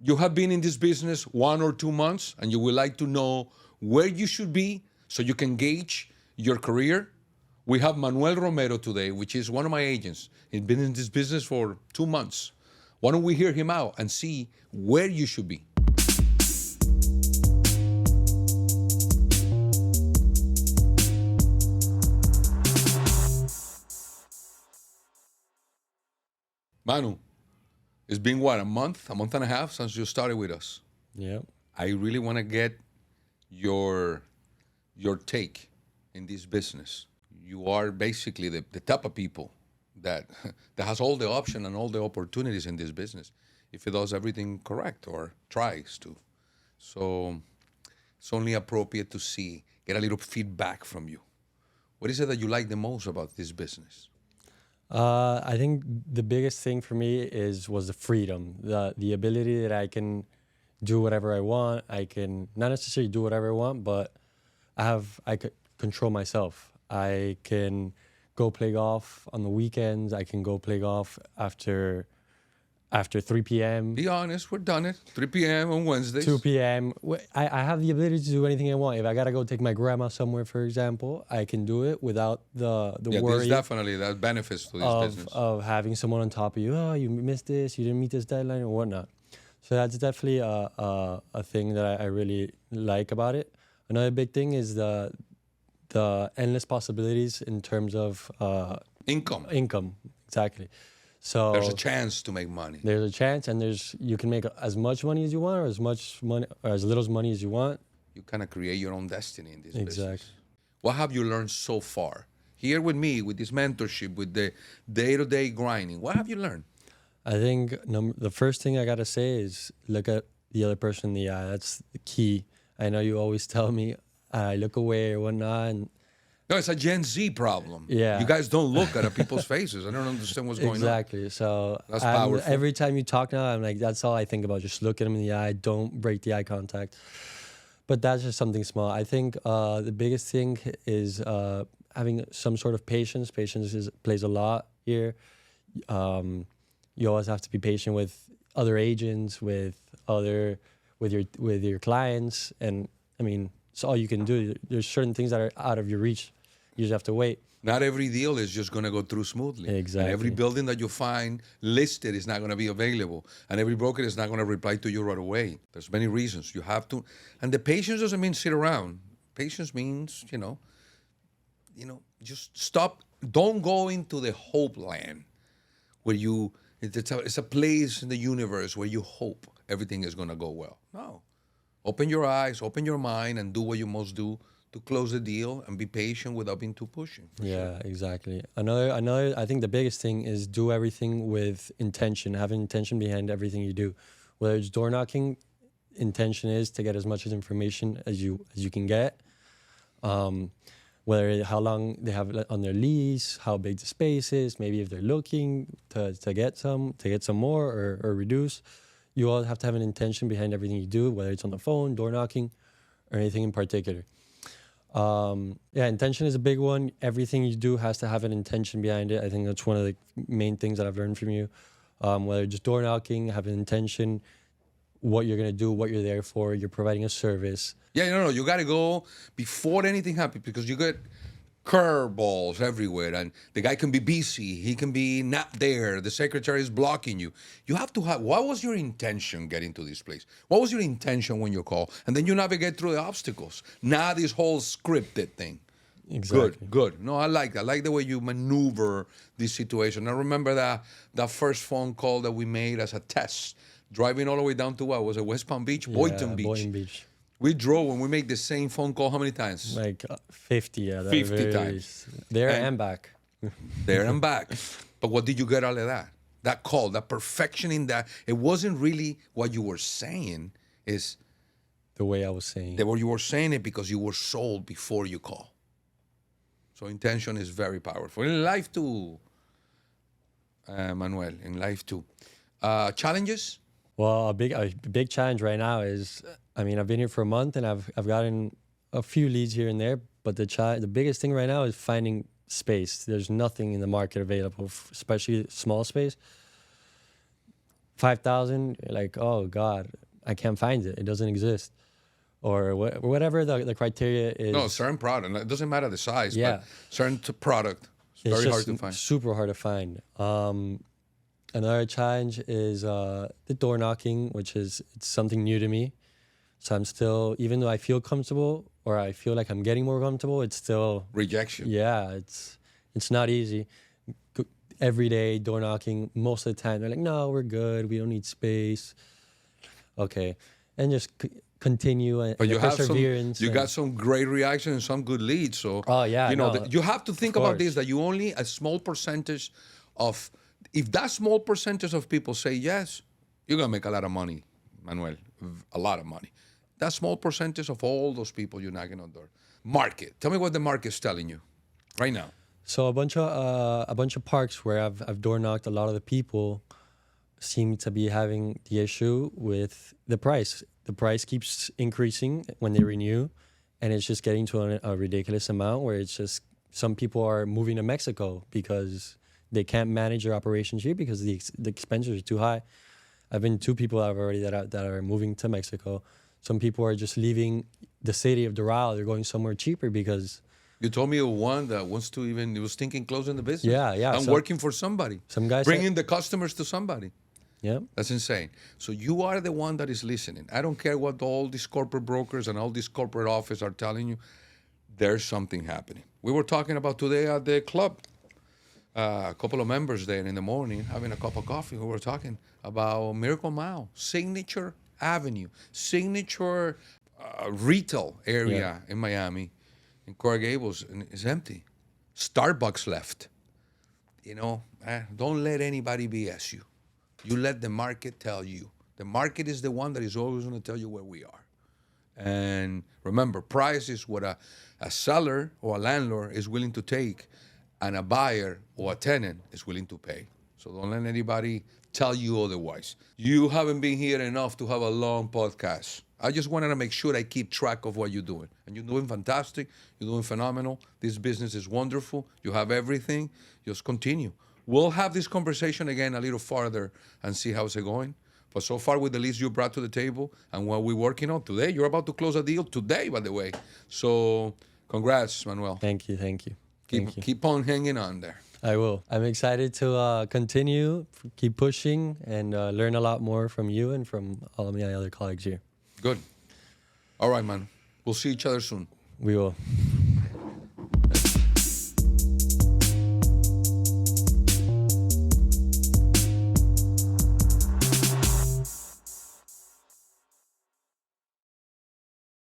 You have been in this business 1 or 2 months, and you would like to know where you should be so you can gauge your career. We have Manuel Romero today, which is one of my agents. He's been in this business for 2 months. Why don't we hear him out and see where you should be? Manu, it's been what, a month and a half since you started with us. Yeah. I really want to get your take in this business. You are basically the type of people that has all the option and all the opportunities in this business if it does everything correct or tries to. So it's only appropriate to get a little feedback from you. What is it that you like the most about this business? I think the biggest thing for me was the freedom, the ability that I can do whatever I want. I can not necessarily do whatever I want, but I could control myself. I can go play golf on the weekends. I can go play golf after 3 p.m. Be honest, we're done it. 3 p.m. on Wednesdays. 2 p.m. I have the ability to do anything I want. If I gotta go take my grandma somewhere, for example, I can do it without the worry. There's definitely that benefits to this business. Of having someone on top of you. Oh, you missed this. You didn't meet this deadline or whatnot. So that's definitely a thing that I really like about it. Another big thing is the endless possibilities in terms of Income. Exactly. So There's a chance to make money. There's a chance, and you can make as much money as you want, or as much money, or as little money as you want. You kind of create your own destiny in this business. Exactly. What have you learned so far? Here with me, with this mentorship, with the day-to-day grinding, what have you learned? I think the first thing I gotta say is look at the other person in the eye. That's the key. I know you always tell me I look away or whatnot, and No, it's a Gen Z problem. Yeah. You guys don't look at people's faces. I don't understand what's going on. exactly. So That's powerful. every time you talk now, I'm like, that's all I think about. Just look at them in the eye. Don't break the eye contact. But that's just something small. I think the biggest thing is having some sort of patience. Patience plays a lot here. You always have to be patient with other agents, with your clients, and I mean, it's all you can do. There's certain things that are out of your reach. You just have to wait. Not every deal is just going to go through smoothly. Exactly. And every building that you find listed is not going to be available. And every broker is not going to reply to you right away. There's many reasons. You have to. And the patience doesn't mean sit around. Patience means, just stop. Don't go into the hope land where it's a place in the universe where you hope everything is going to go well. No. Open your eyes, open your mind, and do what you must do to close the deal and be patient without being too pushing. Yeah, exactly. Another. I think the biggest thing is do everything with intention. Have an intention behind everything you do. Whether it's door knocking, intention is to get as much information as you can get. Whether how long they have on their lease, how big the space is, maybe if they're looking to get some more or reduce. You all have to have an intention behind everything you do, whether it's on the phone, door knocking, or anything in particular. Intention is a big one. Everything you do has to have an intention behind it. I think that's one of the main things that I've learned from you. Whether just door knocking, have an intention, what you're going to do, what you're there for, you're providing a service. Yeah, you got to go before anything happens because you get curveballs everywhere and the guy can be busy. He can be not there. The secretary is blocking you. You have to have, what was your intention getting to this place? What was your intention when you call? And then you navigate through the obstacles. Not this whole scripted thing. Exactly. Good. No, I like that. I like the way you maneuver this situation. I remember that first phone call that we made as a test, driving all the way down to what? Was it West Palm Beach? Boynton Beach. Boynton Beach. We drove and we made the same phone call how many times? Like 50, yeah. 50 times. There and back. There and back. But what did you get out of that? That call, that perfection in that. It wasn't really what you were saying. It's the way I was saying. The way you were saying it because you were sold before you call. So intention is very powerful. In life too, Manuel, in life too. Challenges? Well, a big challenge right now is, I've been here for a month and I've gotten a few leads here and there, but the biggest thing right now is finding space. There's nothing in the market available, especially small space. 5,000, like, oh God, I can't find it. It doesn't exist. Or whatever the criteria is. No, certain product. It doesn't matter the size, Yeah. but certain product. It's very hard to find. Super hard to find. Another challenge is the door knocking, which is it's something new to me. So I'm still, even though I feel comfortable or I feel like I'm getting more comfortable, it's still Rejection. Yeah, it's not easy. Every day door knocking, most of the time they're like, no, we're good. We don't need space. Okay, and just continue and But you have perseverance. you got some great reaction and some good leads. So Oh yeah, you know no, you have to think of about this, course. that you only a small percentage of, if that small percentage of people say yes, you're gonna make a lot of money, Manuel, a lot of money. That small percentage of all those people you're knocking on the door. Market. Tell me what the market's telling you right now. So a bunch of parks where I've door knocked, a lot of the people seem to be having the issue with the price. The price keeps increasing when they renew, and it's just getting to a ridiculous amount where it's just some people are moving to Mexico because they can't manage their operations here because the expenses are too high. I've been 2 people that are moving to Mexico. Some people are just leaving the city of Doral. They're going somewhere cheaper because. You told me of one that wants to he was thinking closing the business. Yeah. I'm working for somebody. Some guys bringing the customers to somebody. Yeah. That's insane. So you are the one that is listening. I don't care what all these corporate brokers and all these corporate offices are telling you. There's something happening. We were talking about today at the club. A couple of members there in the morning having a cup of coffee. We were talking about Miracle Mile, Signature Avenue, Signature retail area in Miami, in Coral Gables, and it's empty. Starbucks left. You know, don't let anybody BS you. You let the market tell you. The market is the one that is always going to tell you where we are. And remember, price is what a seller or a landlord is willing to take, and a buyer or a tenant is willing to pay. So don't let anybody tell you otherwise. You haven't been here enough to have a long podcast. I just wanted to make sure I keep track of what you're doing. And you're doing fantastic. You're doing phenomenal. This business is wonderful. You have everything. Just continue. We'll have this conversation again a little farther and see how's it going. But so far, with the leads you brought to the table and what we're working on today, you're about to close a deal today, by the way. So congrats, Manuel. Thank you. Keep on hanging on there. I will. I'm excited to continue, keep pushing, and learn a lot more from you and from all of my other colleagues here. Good. All right, man. We'll see each other soon. We will.